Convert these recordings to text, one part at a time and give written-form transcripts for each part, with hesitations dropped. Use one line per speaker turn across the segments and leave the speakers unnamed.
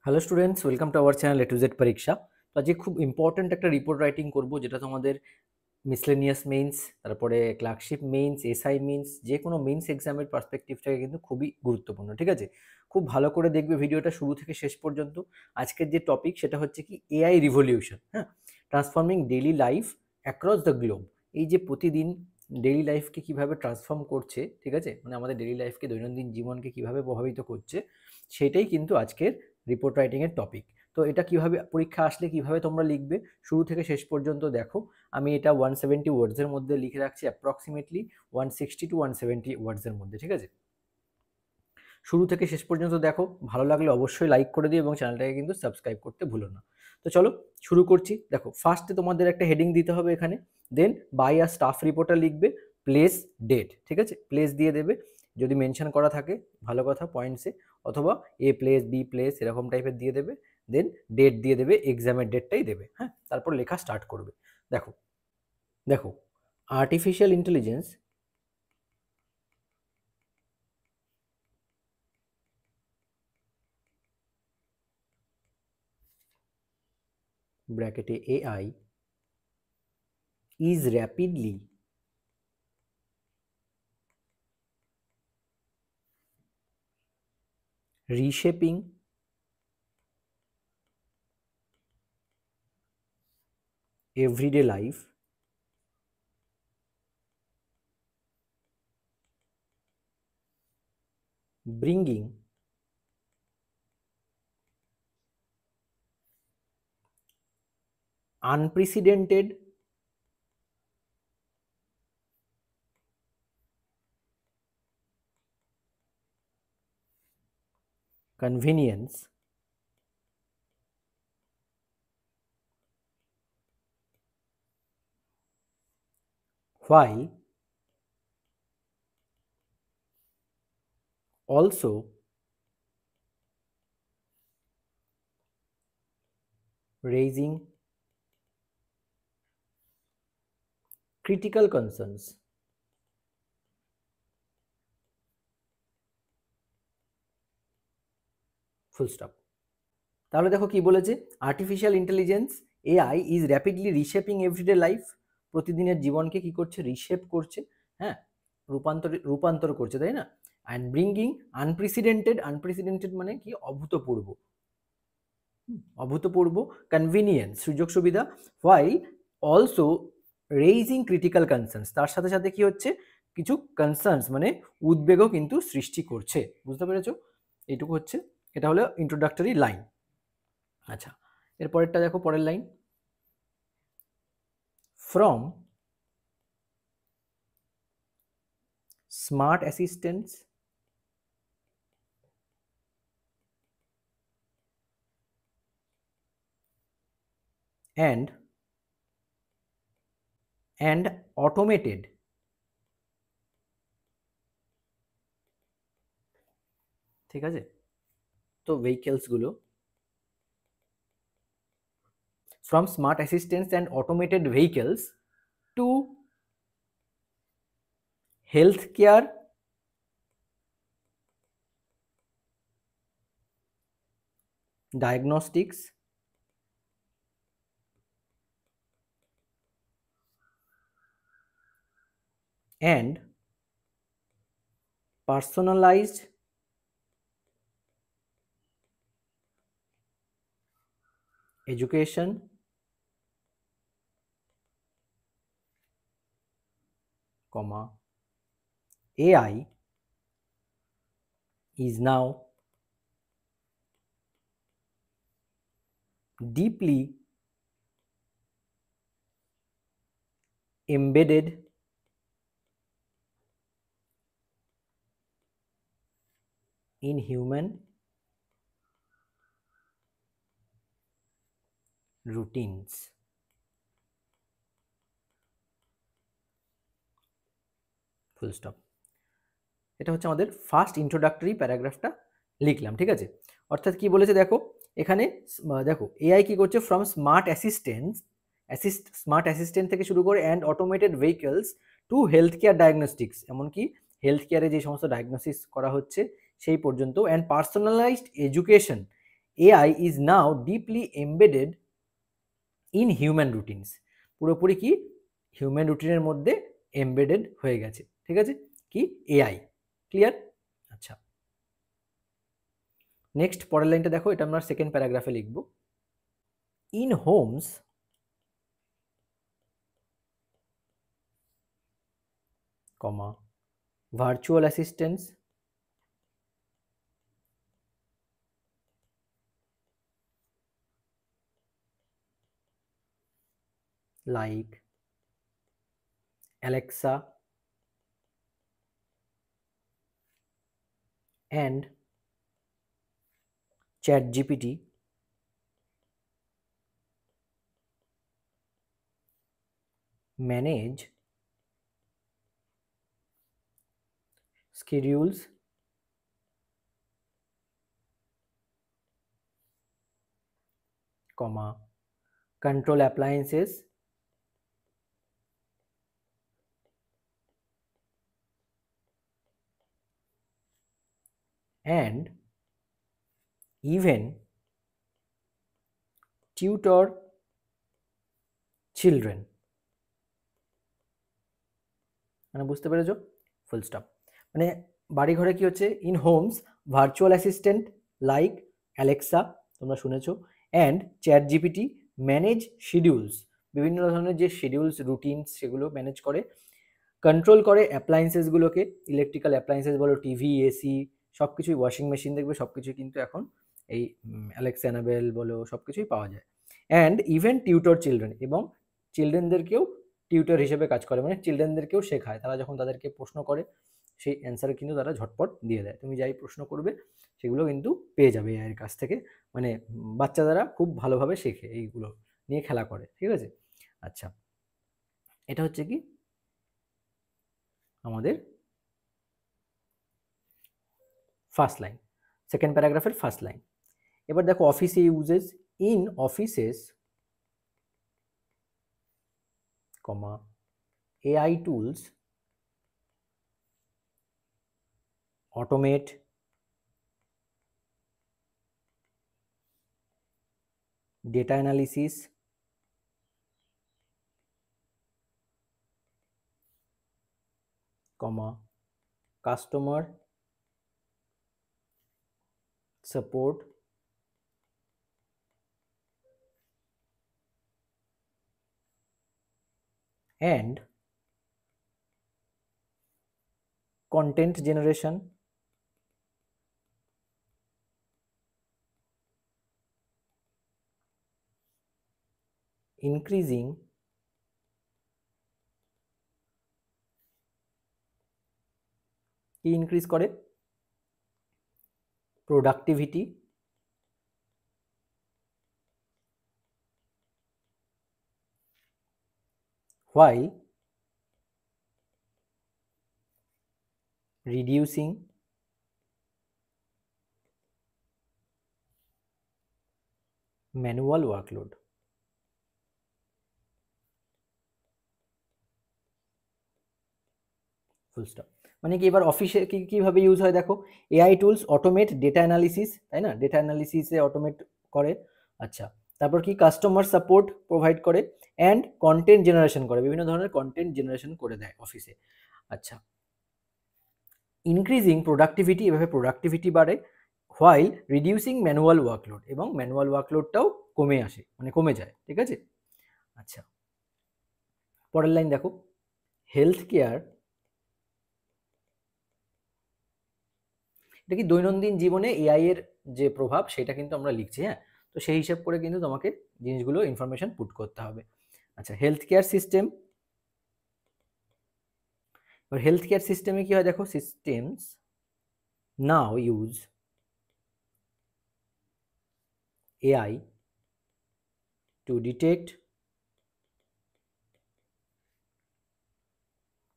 Hello students, welcome to our channel A to Z পরীক্ষা। তো আজকে খুব ইম্পর্ট্যান্ট একটা রিপোর্ট রাইটিং করব, যেটা তোমাদের মিসলেনিয়াস মেইনস, তারপরে ক্লার্কশিপ মেইনস, এসআই মেইনস, যে কোনো মেইনস এক্সামের পার্সপেক্টিভ থেকে কিন্তু খুবই গুরুত্বপূর্ণ। ঠিক আছে, খুব ভালো করে দেখবে ভিডিওটা শুরু থেকে শেষ পর্যন্ত। আজকের যে টপিক সেটা হচ্ছে কি এআই রিভলিউশন, হ্যাঁ, transforming daily life across the globe. এই যে প্রতিদিন ডেইলি লাইফকে কিভাবে ট্রান্সফর্ম করছে, ঠিক আছে, মানে আমাদের ডেইলি লাইফকে, দৈনন্দিন জীবনকে কিভাবে প্রভাবিত করছে, সেটাই কিন্তু আজকের রিপোর্ট রাইটিংয়ের টপিক। তো এটা কিভাবে পরীক্ষা আসলে কিভাবে তোমরা লিখবে, শুরু থেকে শেষ পর্যন্ত দেখো। আমি এটা 170 ওয়ার্ডসের মধ্যে লিখে রাখছি, অ্যাপ্রক্সিমেটলি 160 টু 170 ওয়ার্ডসের মধ্যে। ঠিক আছে, শুরু থেকে শেষ পর্যন্ত দেখো। ভালো লাগলে অবশ্যই লাইক করে দিও এবং চ্যানেলটাকে কিন্তু সাবস্ক্রাইব করতে ভুলো না। তো চলো শুরু করছি। দেখো, ফার্স্টে তোমাদের একটা হেডিং দিতে হবে এখানে, দেন বাই আ স্টাফ রিপোর্টার লিখবে, প্লেস ডেট। ঠিক আছে, প্লেস দিয়ে দেবে, যদি মেনশন করা থাকে ভালো কথা পয়েন্টসে, অথবা এ প্লেস বি প্লেস এরকম টাইপের দিয়ে দেবে। দেন ডেট দিয়ে দেবে, এক্সামের ডেটটাই দেবে, হ্যাঁ, তারপর লেখা স্টার্ট করবে। দেখো দেখো আর্টিফিশিয়াল ইন্টেলিজেন্স ব্র্যাকেটে AI is rapidly reshaping everyday life, bringing unprecedented convenience while also raising critical concerns. Full stop. তাহলে দেখো কি বলেছে, artificial intelligence AI is rapidly reshaping everyday life, প্রতিদিনের জীবনকে কি করছে, রিশেপ করছে, হ্যাঁ, রূপান্তর করছে, তাই না? অ্যান্ড ব্রিঙ্গিং আনপ্রেসিডেন্টেড, আনপ্রেসিডেন্টেড মানে কি, অভূতপূর্ব, অভূতপূর্ব কনভিনিয়েন্স, সুযোগ সুবিধা, while also raising critical concerns, তার সাথে সাথে কি হচ্ছে, কিছু কনসার্নস মানে উদ্বেগও কিন্তু সৃষ্টি করছে। বুঝতে পেরেছো? এইটুকু হচ্ছে, এটা হলো ইন্ট্রোডাক্টরি লাইন। আচ্ছা, এরপরেরটা দেখো, পরের line, from smart assistants and automated ঠিক আছে, তো ভেহিকেলস গুলো, from smart assistants and automated vehicles to healthcare diagnostics and personalized education, comma, AI is now deeply embedded in human routines. Full stop. এটা হচ্ছে আমাদের ফার্স্ট ইন্ট্রোডাক্টরি প্যারাগ্রাফটা লিখলাম। ঠিক আছে, অর্থাৎ কি বলেছে দেখো এখানে, দেখো এআই কি করছে, ফ্রম স্মার্ট অ্যাসিস্ট্যান্ট থেকে শুরু করে and automated vehicles to health care diagnostics, এমনকি হেলথ কেয়ারে যে সমস্ত ডায়াগনোসিস করা হচ্ছে সেই পর্যন্ত, and personalised education, AI is now deeply embedded in human routines. পুরোপুরি কি হিউম্যান রুটিনের মধ্যে এমবেডেড হয়ে গেছে, ঠিক আছে, কি এআই। ক্লিয়ার? আচ্ছা, নেক্সট পরের লাইনটা দেখো, এটা আমরা সেকেন্ড প্যারাগ্রাফে লিখব। In homes comma virtual assistants like Alexa and ChatGPT manage schedules, comma control appliances and even tutor children। মানে বুঝতে পেরেছো? Full stop. মানে বাড়ি ঘরে কি হচ্ছে, in homes virtual assistant like Alexa, তোমরা শুনেছো, and ChatGPT manage schedules, বিভিন্ন ধরনের যে শিডিউলস রুটিনস সেগুলো ম্যানেজ করে, কন্ট্রোল করে অ্যাপ্লায়েন্সেসগুলোকে, ইলেকট্রিক্যাল অ্যাপ্লায়েন্সেস বলো, টিভি, এসি, সব কিছুই, ওয়াশিং মেশিন দেখবে সব কিছুই কিন্তু এখন এই অ্যালেক্সা অ্যানাবেল বলো সব কিছুই পাওয়া যায়। অ্যান্ড ইভেন টিউটর চিলড্রেন, এবং চিলড্রেনদেরকেও টিউটর হিসেবে কাজ করে, মানে চিলড্রেনদেরকেও শেখায়, তারা যখন তাদেরকে প্রশ্ন করে সেই অ্যান্সার কিন্তু তারা ঝটপট দিয়ে দেয়, তুমি যাই প্রশ্ন করবে সেগুলো কিন্তু পেয়ে যাবে এর কাছ থেকে, মানে বাচ্চারা খুব ভালোভাবে শেখে, এইগুলো নিয়ে খেলা করে, ঠিক আছে। আচ্ছা, এটা হচ্ছে কি আমাদের ফার্স্ট লাইন, সেকেন্ড প্যারাগ্রাফের ফার্স্ট লাইন। এবার দেখো অফিসে uses, in offices comma AI tools automate data analysis, comma customer support and content generation, increasing কি ইনক্রিজ করে, productivity while reducing manual workload। ফুল স্টপ। মানে কি এবার অফিসে কিভাবে ইউজ হয় দেখো, AI tools automate data analysis, তাই না, ডেটা অ্যানালিসিসে অটোমেট করে। আচ্ছা, তারপর কি কাস্টমার সাপোর্ট প্রোভাইড করে, অ্যান্ড কন্টেন্ট জেনারেশন করে, বিভিন্ন ধরনের কন্টেন্ট জেনারেশন করে দেয় অফিসে। আচ্ছা, ইনক্রিজিং প্রোডাক্টিভিটি, এভাবে প্রোডাক্টিভিটি বাড়ে, হোয়াইল রিডিউসিং ম্যানুয়াল ওয়ার্কলোড, এবং ম্যানুয়াল ওয়ার্কলোডটাও কমে আসে, মানে কমে যায়, ঠিক আছে। আচ্ছা, পরের লাইন দেখো, হেলথ কেয়ার, এটা কি দৈনন্দিন জীবনে এআই এর যে প্রভাব সেটা কিন্তু আমরা লিখছি, হ্যাঁ, তো সেই হিসাব করে কিন্তু তোমাকে জিনিসগুলো ইনফরমেশন পুট করতে হবে। আচ্ছা, হেলথ কেয়ার সিস্টেম, এবার হেলথ কেয়ার সিস্টেমে কি হয় দেখো, systems now use AI to detect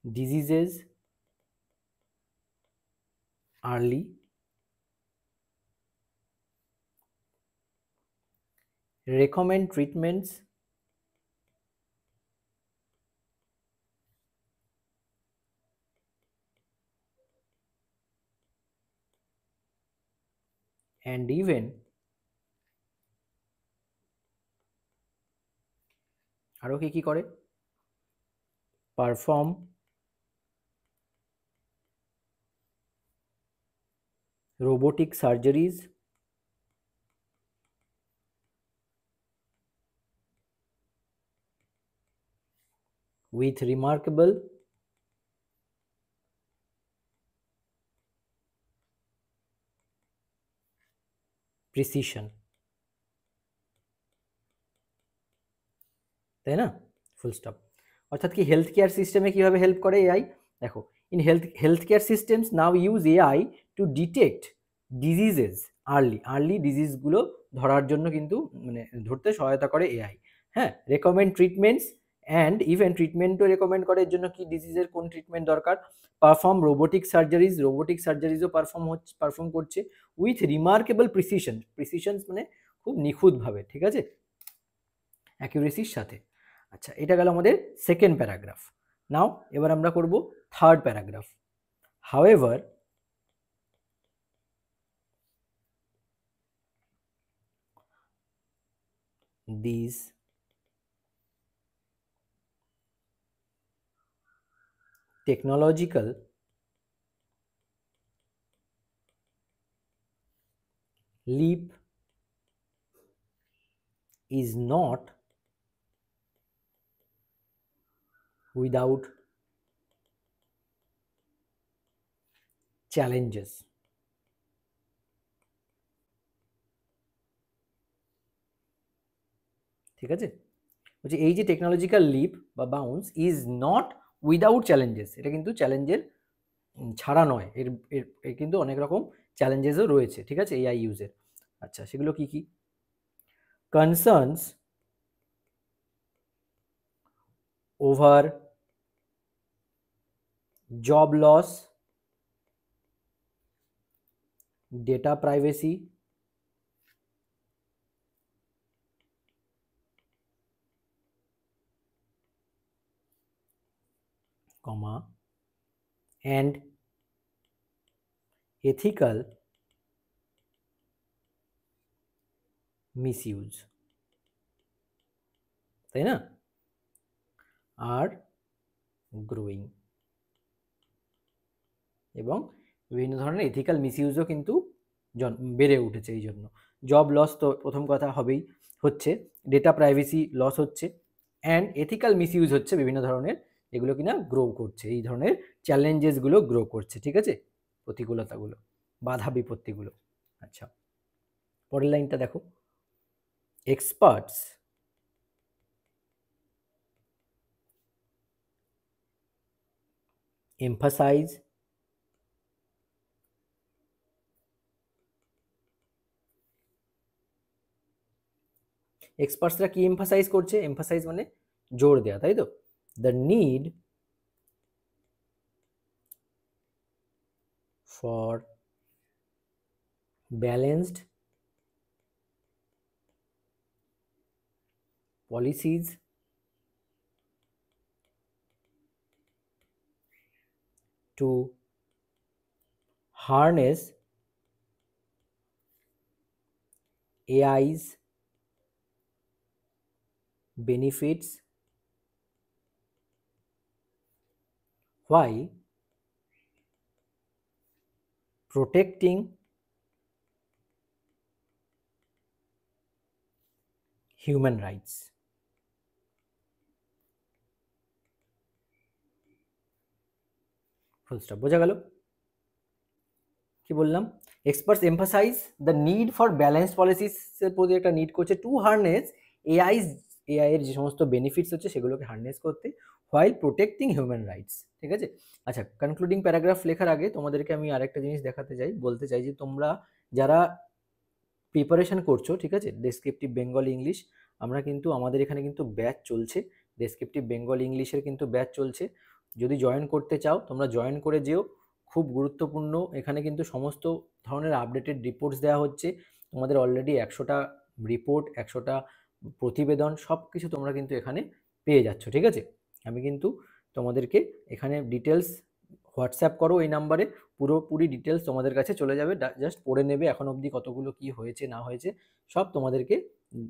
diseases early, recommend treatments, and even আরও কি করে? Perform robotic surgeries with remarkable precision, তাই না? Full stop. অর্থাৎ কি হেলথ কেয়ার সিস্টেমে কীভাবে হেল্প করে এআই? দেখো, in health care systems now use AI to detect diseases early ডিজিজগুলো ধরার জন্য কিন্তু মানে ধরতে সহায়তা করে এআই। হ্যাঁ, রেকমেন্ড ট্রিটমেন্টস অ্যান্ড ইভেন ট্রিটমেন্টও রেকমেন্ড করে এর জন্য কি ডিজিজের কোন ট্রিটমেন্ট দরকার। পারফর্ম রোবোটিক সার্জারিজও পারফর্ম করছে উইথ রিমার্কেবল প্রিসিশন মানে খুব নিখুঁতভাবে, ঠিক আছে, অ্যাকিউরেসির সাথে। আচ্ছা, এটা গেল আমাদের সেকেন্ড প্যারাগ্রাফ। নাও এবার আমরা করব third paragraph. However these technological leap is not without challenges. ঠিক আছে, বলছি এই যে টেকনোলজিক্যাল লিপ বা bounce is not without challenges, এটা কিন্তু চ্যালেঞ্জের ছাড়া নয়, এর এর কিন্তু অনেক রকম চ্যালেঞ্জেসও রয়েছে, ঠিক আছে, এআই ইউজের। আচ্ছা, সেগুলো কি কি? Concerns over job loss, data privacy, comma and ethical misuse, তাই না, আর গ্রোয়িং, এবং বিভিন্ন ধরনের এথিক্যাল মিসইউজও কিন্তু বেড়ে উঠেছে। এই জন্য জব লস তো প্রথম কথা হচ্ছে, ডেটা প্রাইভেসি লস হচ্ছে, অ্যান্ড এথিক্যাল মিসইউজ হচ্ছে বিভিন্ন ধরনের, এগুলো কিনা গ্রো করছে, এই ধরনের চ্যালেঞ্জেসগুলো গ্রো করছে, ঠিক আছে, প্রতিকূলতাগুলো, বাধা বিপত্তিগুলো। আচ্ছা, পরের লাইনটা দেখো, এক্সপার্টস emphasize এক্সপার্টসরা কি এমফাসাইজ করছে? এমফাসাইজ মানে জোর দেয়া, তাই তো, the need for balanced policies to harness AI's benefits while protecting human rights. Full stop. বোঝা গেল কি বললাম? Experts emphasize the need for balanced পলিসিসের প্রতি একটা নিড করছে, টু হারনেস এআই এর যে সমস্ত বেনিফিটস হচ্ছে সেগুলোকে হারনেস করতে, হোয়াইল প্রোটেক্টিং হিউম্যান রাইটস, ঠিক আছে। আচ্ছা, কনক্লুডিং প্যারাগ্রাফ লেখার আগে তোমাদেরকে আমি আরেকটা জিনিস বলতে চাই যে তোমরা যারা প্রিপারেশন করছো, ঠিক আছে, ডেসক্রিপটিভ বেঙ্গল ইংলিশ, আমরা কিন্তু আমাদের এখানে কিন্তু ব্যাচ চলছে, ডেসক্রিপটিভ বেঙ্গল ইংলিশের কিন্তু ব্যাচ চলছে। যদি জয়েন করতে চাও তোমরা জয়েন করে যেও, খুব গুরুত্বপূর্ণ, এখানে কিন্তু সমস্ত ধরনের আপডেটেড রিপোর্টস দেওয়া হচ্ছে, তোমাদের অলরেডি 100টা রিপোর্ট, 100টা প্রতিবেদন, সব কিছু তোমরা কিন্তু এখানে পেয়ে যাচ্ছ, ঠিক আছে। আমি কিন্তু তোমাদেরকে এখানে ডিটেলস হোয়াটসঅ্যাপ করো এই নাম্বারে, পুরোপুরি ডিটেলস তোমাদের কাছে চলে যাবে, জাস্ট পড়ে নেবে এখন অবধি কতগুলো কি হয়েছে না হয়েছে সব তোমাদেরকে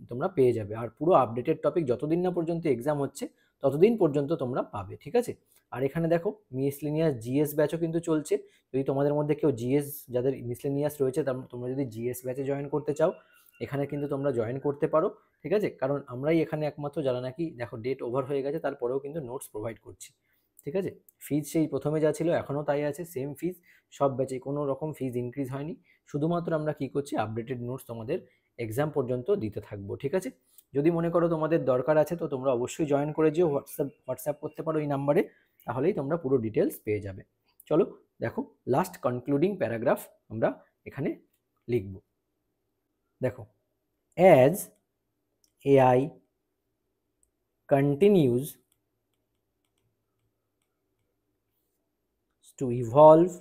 তোমরা পেয়ে যাবে। আর পুরো আপডেটেড টপিক যতদিন না পর্যন্ত এক্সাম হচ্ছে ততদিন পর্যন্ত তোমরা পাবে, ঠিক আছে? আর এখানে দেখো মিসলেনিয়াস জিএস ব্যাচও কিন্তু চলছে। যদি তোমাদের মধ্যে কেউ জিএস, যাদের মিসলেনিয়াস রয়েছে, তোমরা যদি জিএস ব্যাচে জয়েন করতে চাও, এখানে কিন্তু তোমরা জয়েন করতে পারো, ঠিক আছে? কারণ আমরাই এখানে একমাত্র যারা নাকি দেখো ডেট ওভার হয়ে গেছে তারপরেও কিন্তু নোটস প্রোভাইড করছি, ঠিক আছে? ফিজ সেই প্রথমে যা ছিল এখনও তাই আছে, সেম ফিজ সব ব্যাচে, কোনো রকম ফিজ ইনক্রিজ হয়নি। শুধুমাত্র আমরা কি করছি, আপডেটেড নোটস তোমাদের এক্সাম পর্যন্ত দিতে থাকবো, ঠিক আছে? যদি মনে করো তোমাদের দরকার আছে তো তোমরা অবশ্যই জয়েন করে যেও, হোয়াটসঅ্যাপ করতে পারো এই নাম্বারে, তাহলেই তোমরা পুরো ডিটেলস পেয়ে যাবে। চলো দেখো লাস্ট কনক্লুডিং প্যারাগ্রাফ আমরা এখানে লিখব। দেখো, as AI continues to evolve,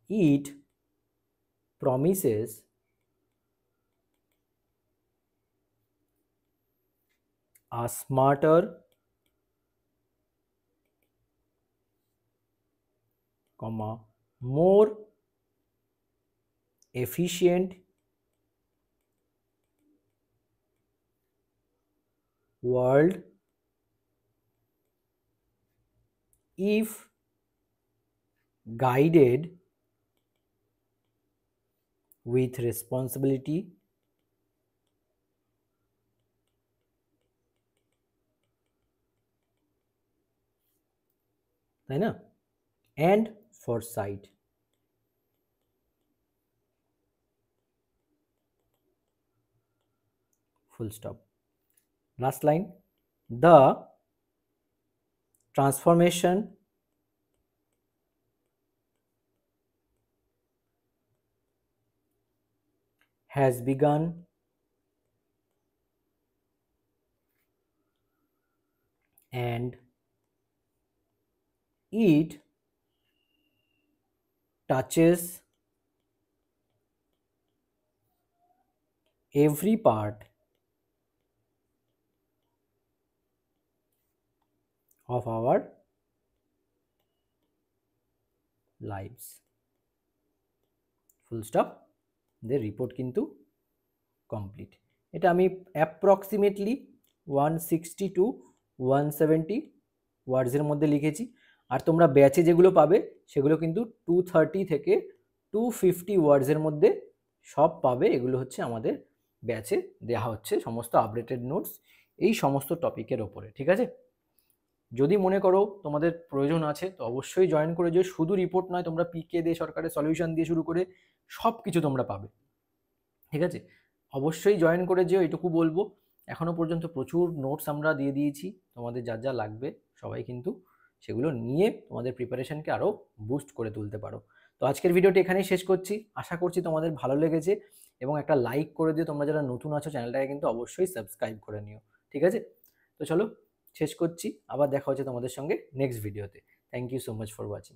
it promises a smarter, more efficient world if guided with responsibility তাই না, and foresight। full stop। last line, the transformation has begun and it touches every part of our lives। Full stop. There report কিন্তু complete. এটা আমি approximately 160 to 170 ওয়ার্ডসের মধ্যে লিখেছি। আর তোমরা ব্যাচে যেগুলো পাবে সেগুলো কিন্তু 230 থেকে 250 ওয়ার্ডসের মধ্যে সব পাবে। এগুলো হচ্ছে আমাদের ব্যাচে দেওয়া হচ্ছে সমস্ত আপডেটেড নোটস এই সমস্ত টপিকের ওপরে, ঠিক আছে? যদি মনে করো তোমাদের প্রয়োজন আছে তো অবশ্যই জয়েন করে যেও। শুধু রিপোর্ট নয়, তোমরা পিকে দিয়ে, সরকারের সলিউশন দিয়ে শুরু করে সব কিছু তোমরা পাবে, ঠিক আছে? অবশ্যই জয়েন করে যেও, এটুকু বলবো। এখনও পর্যন্ত প্রচুর নোটস আমরা দিয়ে দিয়েছি, তোমাদের যা যা লাগবে সবাই কিন্তু সেগুলো নিয়ে তোমাদের প্রিপারেশনকে আরও বুস্ট করে তুলতে পারো। তো আজকের ভিডিওটি এখানেই শেষ করছি। আশা করছি তোমাদের ভালো লেগেছে এবং একটা লাইক করে দিও। তোমরা যারা নতুন আছো চ্যানেলটাকে কিন্তু অবশ্যই সাবস্ক্রাইব করে নিও, ঠিক আছে? তো চলো শেষ করছি, আবার দেখা হচ্ছে তোমাদের সঙ্গে নেক্সট ভিডিওতে। Thank you so much for watching.